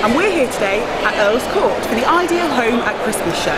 and we're here today at Earls Court for the Ideal Home at Christmas show.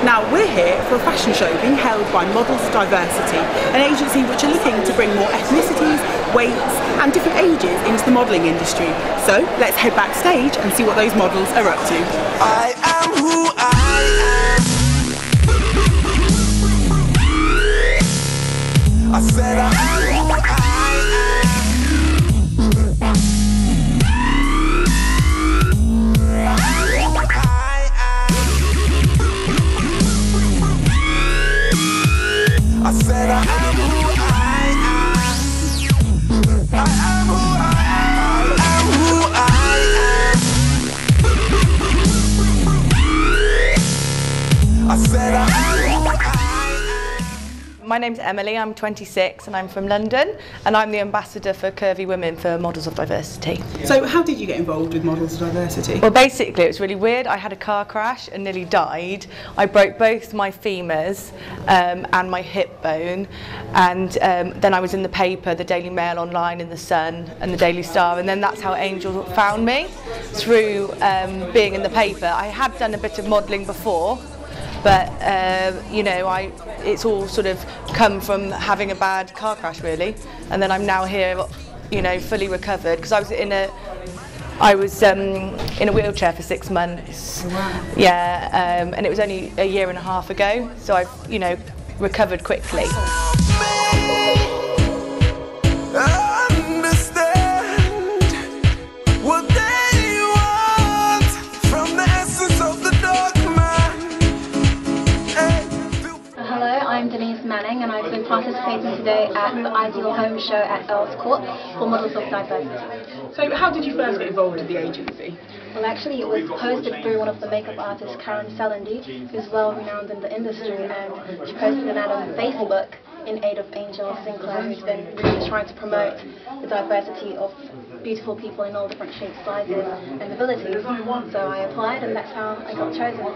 Now we're here for a fashion show being held by Models Diversity, an agency which are looking to bring more ethnicities, weights and different ages into the modelling industry. So let's head backstage and see what those models are up to. I am who I am. I said I am who I am. I said I am who I am. I am who I am. I am who I am. I said I am who I am. My name's Emily, I'm 26 and I'm from London, and I'm the ambassador for Curvy Women for Models of Diversity. So how did you get involved with Models of Diversity? Well, basically it was really weird. I had a car crash and nearly died. I broke both my femurs and my hip bone, and then I was in the paper, the Daily Mail online, in the Sun and the Daily Star, and then that's how Angel found me, through being in the paper. I had done a bit of modelling before, but you know, it's all sort of come from having a bad car crash really, and then I'm now here, you know, fully recovered, because I was in a wheelchair for 6 months. Oh, wow. Yeah, and it was only a year and a half ago, so I've, you know, recovered quickly. And I've been participating today at the Ideal Home show at Earls Court for Models of Diversity. So how did you first get involved with the agency? Well, actually it was posted through one of the makeup artists, Karen Selendy, who's well renowned in the industry, and she posted an ad on Facebook in aid of Angel Sinclair, who's been really trying to promote the diversity of beautiful people in all different shapes, sizes and abilities. So I applied, and that's how I got chosen.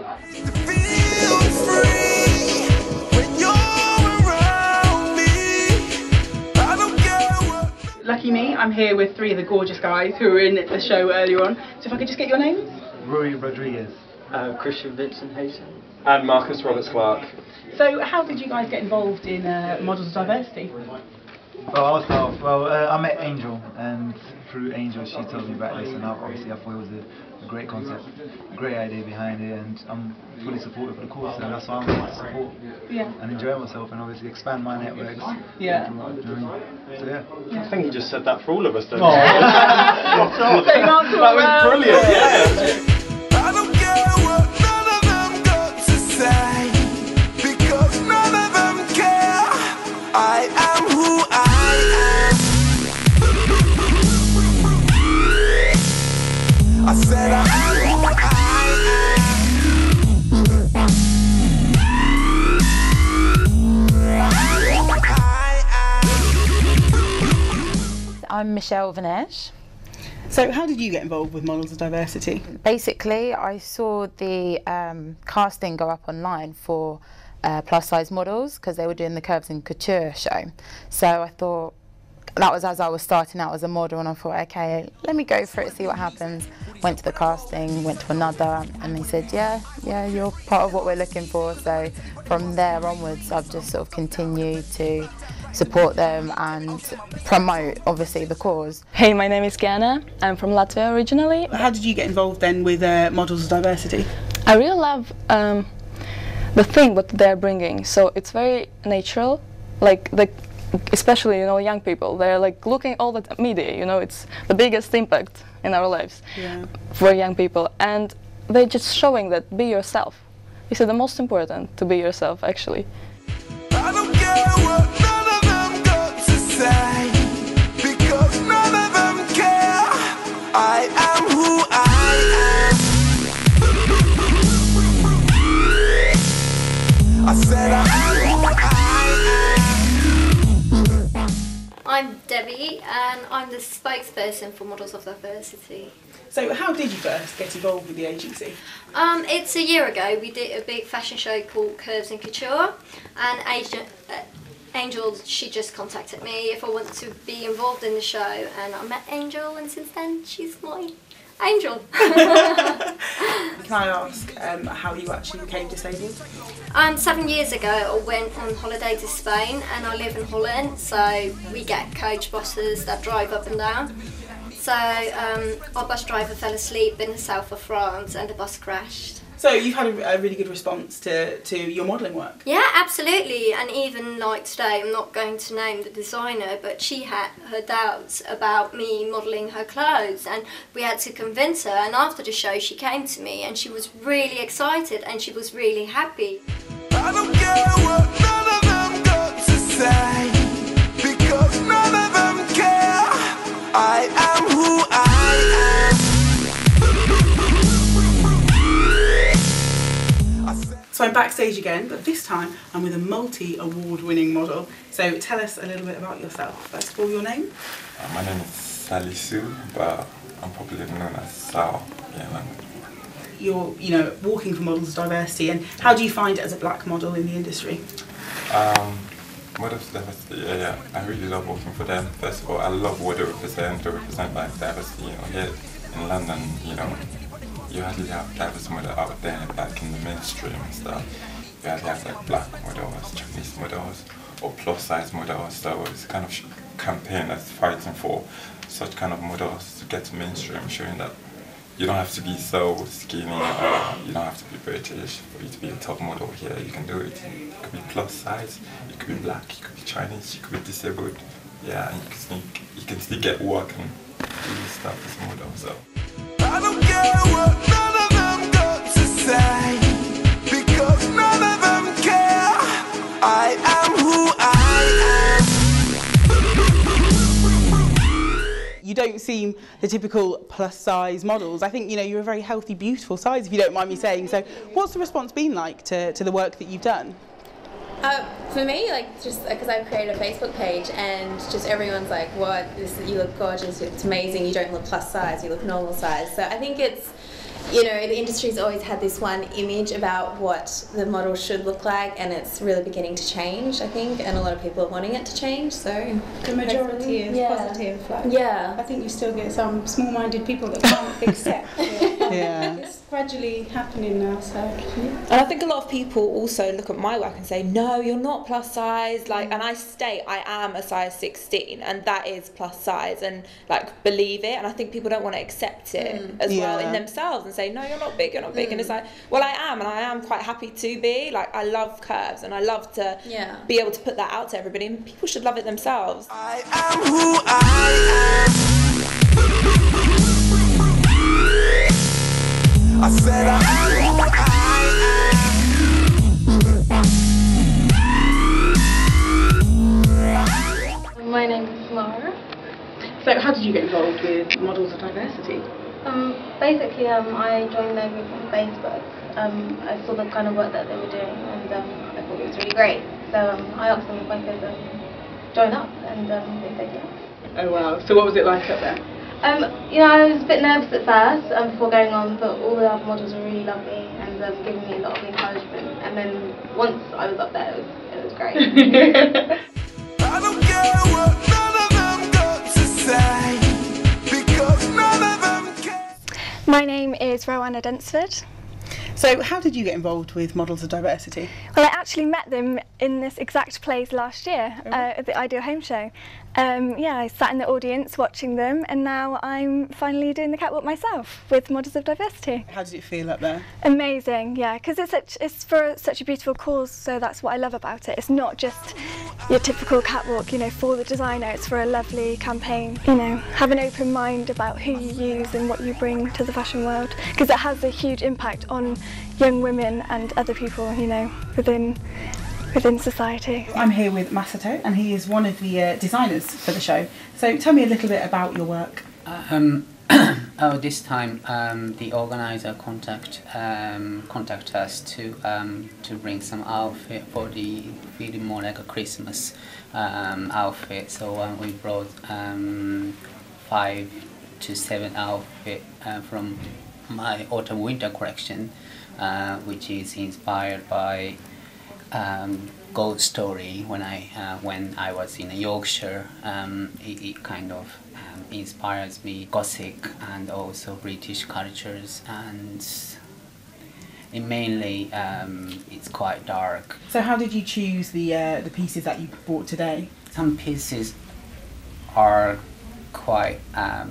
Lucky me, I'm here with 3 of the gorgeous guys who were in the show earlier on. So if I could just get your names? Rory Rodriguez. Christian Vincent Hayton. And Marcus Roberts Clark. So how did you guys get involved in Models of Diversity? Well, I'll start off. Well, I met Angel, and through Angel she told me about this, and obviously I thought it was a great concept, a great idea behind it, and I'm fully supportive of the course, and that's why I'm here to support and enjoy myself, and obviously expand my networks. Yeah. So yeah. I think you just said that for all of us, then. Oh. That was brilliant, yeah. I don't care what none of them got to say, because none of them care. I am who I am. I said I am who I am. I'm Michelle Vinesh. So how did you get involved with Models of Diversity? Basically, I saw the casting go up online for plus size models, because they were doing the Curves and Couture show. So I thought, that was as I was starting out as a model, and I thought, okay, let me go for it, see what happens. Went to the casting, went to another, and they said, yeah, you're part of what we're looking for. So from there onwards, I've just sort of continued to support them and promote, obviously, the cause. Hey, my name is Kiana. I'm from Latvia originally. How did you get involved then with Models of Diversity? I really love the thing what they're bringing. So it's very natural, like especially, you know, young people. They're like looking all the media. You know, it's the biggest impact in our lives for young people, and they're just showing that be yourself. This is the most important, to be yourself, actually. I don't care what none of them got to say, because none of them care. I am who I am. I said I am who I am. I'm Debbie, and I'm the spokesperson for Models of Diversity. So how did you first get involved with the agency? It's a year ago. We did a big fashion show called Curves and Couture, and Angel, she just contacted me if I wanted to be involved in the show, and I met Angel, and since then she's my Angel. Can I ask how you actually became disabled? 7 years ago I went on holiday to Spain, and I live in Holland, so we get coach buses that drive up and down. So our bus driver fell asleep in the south of France and the bus crashed. So you've had a really good response to your modelling work? Yeah, absolutely, and even like today, I'm not going to name the designer, but she had her doubts about me modelling her clothes, and we had to convince her, and after the show she came to me and she was really excited and she was really happy. I don't care what none of them got to say, because none of them care. I am who I am. So I'm backstage again, but this time I'm with a multi-award-winning model. So tell us a little bit about yourself. First of all, your name? My name is Salisu, but I'm popularly known as Sal. Yeah, You're, walking for Models of Diversity, and how do you find it as a black model in the industry? Models of Diversity, yeah, I really love working for them. First of all, I love what they represent. They represent like diversity. Here in London, you hardly have diverse models out there, like in the mainstream and stuff. You hardly have like black models, Chinese models, or plus size models. So it's kind of campaign that's fighting for such kind of models to get to mainstream, showing that you don't have to be so skinny, or you don't have to be British for you to be a top model here. You can do it. You could be plus size, you could be black, you could be Chinese, you could be disabled. Yeah, and you can still get work and do stuff as a model. So. I don't care what none of them got to say, because none of them care. I am who I am. You don't seem the typical plus-size models. I think, you're a very healthy, beautiful size, if you don't mind me saying. So what's the response been like to the work that you've done? For me, just because I've created a Facebook page and just everyone's like, what, you look gorgeous, it's amazing, you don't look plus size, you look normal size. So I think it's, the industry's always had this one image about what the model should look like, and it's really beginning to change, I think, and a lot of people are wanting it to change, so... The majority is positive. I think you still get some small-minded people that can't accept it. Yeah. It's gradually happening now, so... And I think a lot of people also look at my work and say, no, you're not plus size, and I state I am a size 16, and that is plus size, and believe it, and I think people don't want to accept it as well in themselves and say, no, you're not big, and it's like, well, I am, and I am quite happy to be. I love curves, and I love to be able to put that out to everybody, and people should love it themselves. I am who I am. I said I am who I am. My name is Laura. So how did you get involved with Models of Diversity? Basically, I joined their group on Facebook. I saw the kind of work that they were doing, and I thought it was really great. So I asked them if I could join up, and they said yes. Oh wow! So what was it like up there? I was a bit nervous at first before going on, but all the other models were really lovely and giving me a lot of encouragement. And then once I was up there, it was great. I don't care what none of them got to say, because none of them care. My name is Rowanna Dunsford. So how did you get involved with Models of Diversity? Well, I actually met them in this exact place last year at the Ideal Home Show. I sat in the audience watching them, and now I'm finally doing the catwalk myself with Models of Diversity. How did it feel up there? Amazing, yeah, because it's for such a beautiful cause, so that's what I love about it. It's not just your typical catwalk, for the designer, it's for a lovely campaign. Have an open mind about who you use and what you bring to the fashion world, because it has a huge impact on young women and other people, within society. I'm here with Masato, and he is one of the designers for the show. So tell me a little bit about your work. This time the organizer contact us to bring some outfit for the feeling more like a Christmas outfit. So we brought 5 to 7 outfit from my autumn winter collection, which is inspired by ghost story when I was in Yorkshire. It kind of inspires me Gothic and also British cultures, and it mainly it's quite dark. So how did you choose the pieces that you bought today? Some pieces are quite a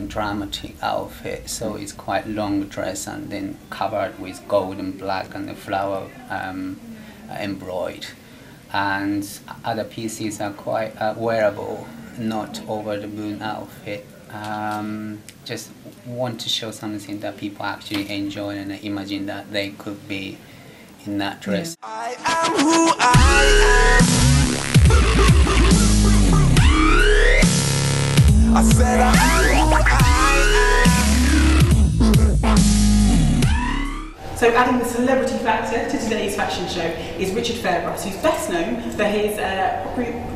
dramatic outfit, so it's quite long dress and then covered with gold and black and the flower embroidered. And other pieces are quite wearable, not over the moon outfit. Just want to show something that people actually enjoy and imagine that they could be in that dress. I am who I am. I said I am who I am. So adding the celebrity factor to today's fashion show is Richard Fairbrass, who's best known for his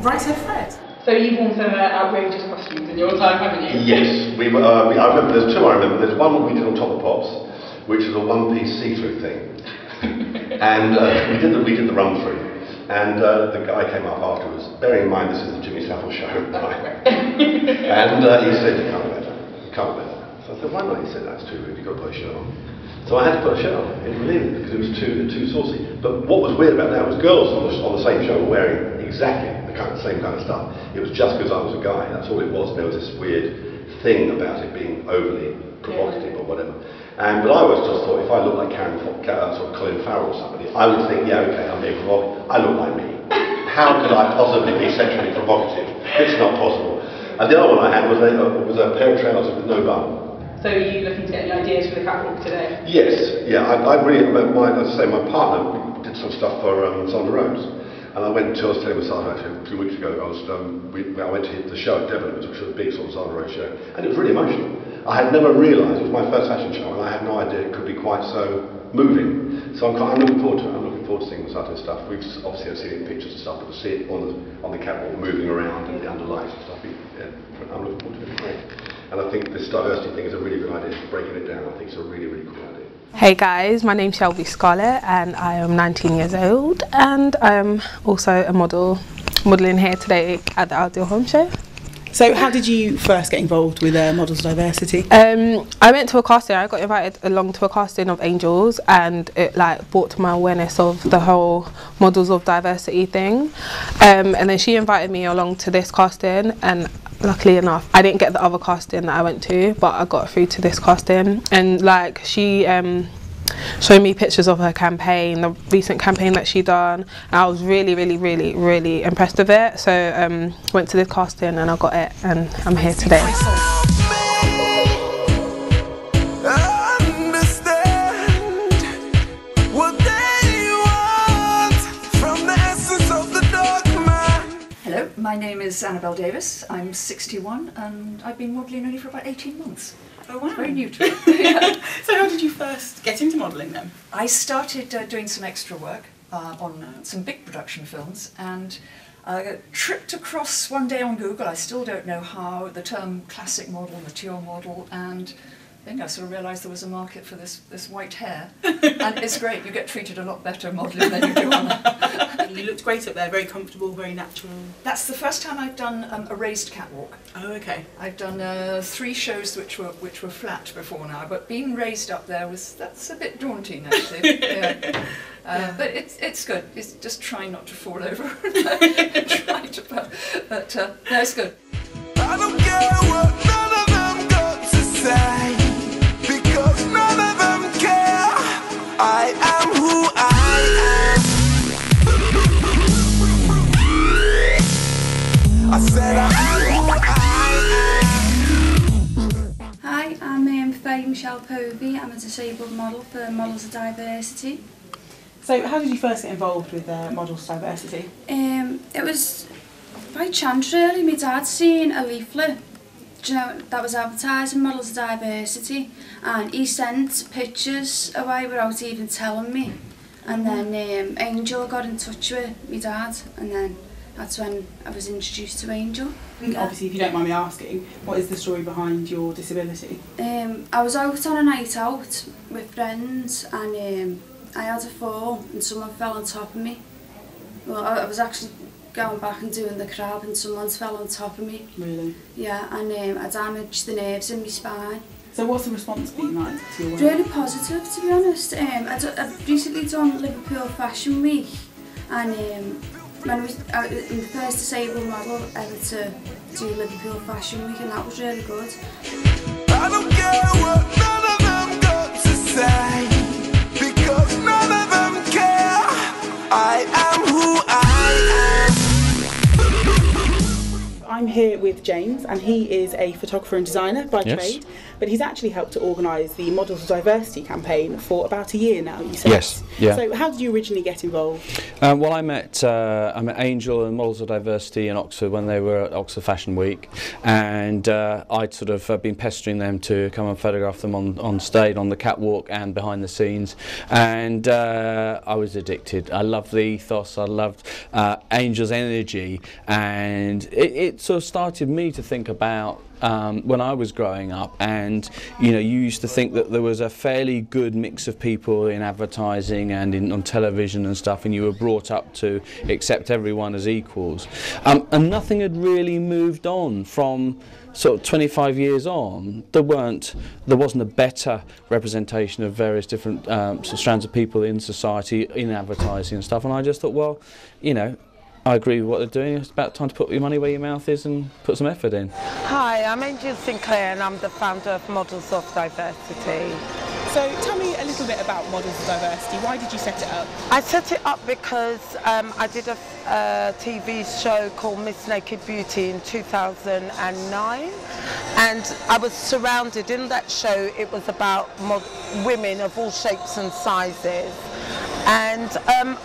right head Fred. So you've worn some outrageous costumes in your time, haven't you? Yes, I remember there's two I remember. There's one we did on Top of Pops, which was a one-piece see-through thing. And we did the run-through. And the guy came up afterwards, bearing in mind this is the Jimmy Savile show, right? And he said, you can't wear that, you can't wear that. So I said, why not? He said, that's too rude, you've got to put a shirt on. So I had to put a shirt on, I didn't believe it, because it was too saucy. But what was weird about that was girls on the same show were wearing exactly the same kind of stuff. It was just because I was a guy, that's all it was. There was this weird thing about it being overly provocative or whatever. But I always just thought, if I look like sort of Colin Farrell or somebody, I would think, yeah, okay, I'm being provocative. I look like me. How could I possibly be sexually provocative? It's not possible. And the other one I had was a pair of trousers with no bum. So are you looking to get any ideas for the catwalk today? Yes, yeah, I really, as I say, my partner did some stuff for Sandra Rose. And I was telling my son actually a few weeks ago, I went to the show at Devon, which was a big sort of Sandra Rose show, and it was really emotional. I had never realised, it was my first fashion show, and I had no idea it could be quite so moving. So I'm looking forward to it. I'm looking forward to seeing the sort of stuff. We've obviously seen it in pictures and stuff, but to see it on the catwalk moving around and the underlights and stuff, I'm looking forward to it. It's great. And I think this diversity thing is a really good idea, breaking it down. I think it's a really, really cool idea. Hey guys, my name's Shelby Scarlett and I am 19 years old and I'm also a modelling here today at the Ideal Home Show. So how did you first get involved with Models Diversity? I went to a casting. I got invited along to a casting of Angels and it like brought to my awareness of the whole Models of Diversity thing. And then she invited me along to this casting and luckily enough I didn't get the other casting that I went to, but I got through to this casting, and like she showed me pictures of her campaign, the recent campaign that she done, and I was really impressed with it. So went to this casting and I got it and I'm here today. Hello, my name is Annabelle Davis. I'm 61 and I've been modelling only for about 18 months. Oh wow. It's very new to me. Yeah. So how did you first get into modelling then? I started doing some extra work on some big production films, and I tripped across one day on Google, I still don't know how, the term classic model, mature model, and I think I sort of realised there was a market for this white hair. And it's great, you get treated a lot better modelling than you do on it. You looked great up there, very comfortable, very natural. That's the first time I've done a raised catwalk. Oh, okay. I've done 3 shows which were flat before now, but being raised up there that's a bit daunting actually. Yeah. But it's good. It's just trying not to fall over. Try to, but no, it's good. I don't care what none of them got to say, because none of them care. I am who I am. I said I am who I am. Hi, I'm Faye Michelle Povey. I'm a disabled model for Models of Diversity. So how did you first get involved with Models Diversity? It was by chance really. My dad seen a leaflet, you know, that was advertising Models of Diversity, and he sent pictures away without even telling me. And then Angel got in touch with my dad, and then that's when I was introduced to Angel. Obviously, if you don't mind me asking, what is the story behind your disability? I was out on a night out with friends and I had a fall and someone fell on top of me, Well, I was actually going back and doing the crab and someone's fell on top of me. Really? Yeah, and I damaged the nerves in my spine. So what's the response been like to your work? Really positive, to be honest. I've recently done Liverpool Fashion Week, and when I'm the first disabled model ever to do Liverpool Fashion Week, and that was really good. I don't care what none of them got to say, because none of them care. I am who I am. I'm here with James, and he is a photographer and designer by trade, but he's actually helped to organise the Models of Diversity campaign for about a year now, you said. Yes, yeah. So how did you originally get involved? Well, I met Angel and Models of Diversity in Oxford when they were at Oxford Fashion Week, and I'd sort of been pestering them to come and photograph them on stage, on the catwalk and behind the scenes, and I was addicted. I loved the ethos, I loved Angel's energy, and it sort of started me to think about when I was growing up, and you used to think that there was a fairly good mix of people in advertising and on television and stuff, and you were brought up to accept everyone as equals, and nothing had really moved on from sort of 25 years on. There wasn't a better representation of various different sort of strands of people in society, in advertising and stuff, and I just thought, well, I agree with what they're doing. It's about time to put your money where your mouth is and put some effort in. Hi, I'm Angel Sinclair and I'm the founder of Models of Diversity. So tell me a little bit about Models of Diversity. Why did you set it up? I set it up because I did a TV show called Miss Naked Beauty in 2009, and I was surrounded in that show. It was about women of all shapes and sizes. And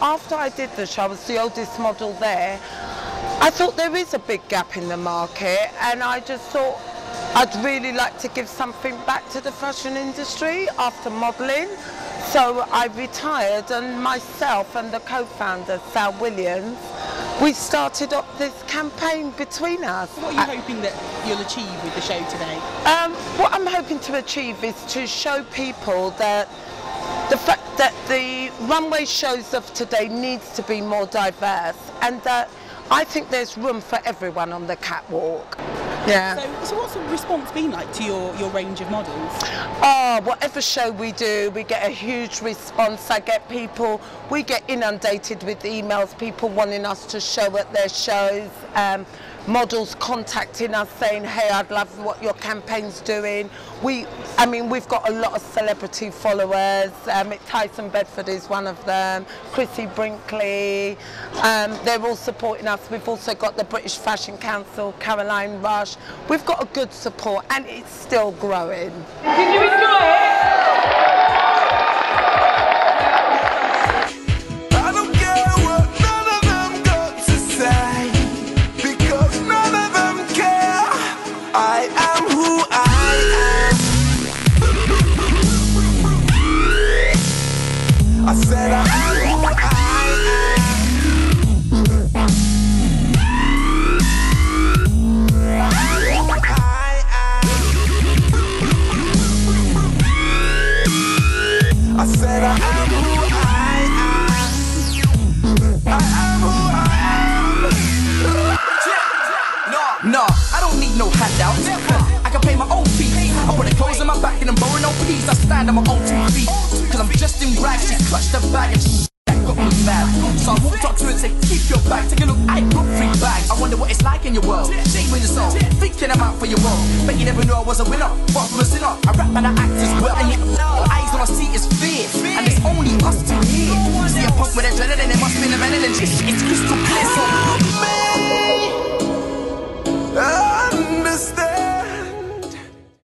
after I did the show, I was the oldest model there. I thought there is a big gap in the market, and I just thought I'd really like to give something back to the fashion industry after modelling. So I retired, and myself and the co-founder, Sal Williams, we started up this campaign between us. What are you hoping that you'll achieve with the show today? What I'm hoping to achieve is to show people that the fact that the runway shows of today needs to be more diverse, and that I think there's room for everyone on the catwalk. Yeah. So what's the response been like to your range of models? Oh, whatever show we do, we get a huge response. We get inundated with emails, people wanting us to show at their shows, models contacting us saying, hey, I'd love what your campaign's doing. We've got a lot of celebrity followers. Tyson Bedford is one of them, Chrissy Brinkley. They're all supporting us. We've also got the British Fashion Council, Caroline Rush. We've got a good support, and it's still growing. Did you enjoy it? I don't care what none of them got to say, because none of them care. I am who I am. I said I am who I am. I said I am who I am. I am who I am. No, I don't need no handouts. I can pay my own fees. I put the clothes on my back and I'm borrowing no peas. I stand on my own 2 feet. Cause I'm just in rags. She clutched the bag and she got me mad. So I walked up to her and said, keep your bag. Take a look, I got 3 bags. I wonder what it's like in your world. Shame with your soul, thinking I'm out for your world. Bet you never knew I was a winner, far from a sinner. I rap and I act as well. And yet the eyes on I see is fear. And it's only us 2 here. See a punk with a dreaded and it must be the better than this. It's crystal clear.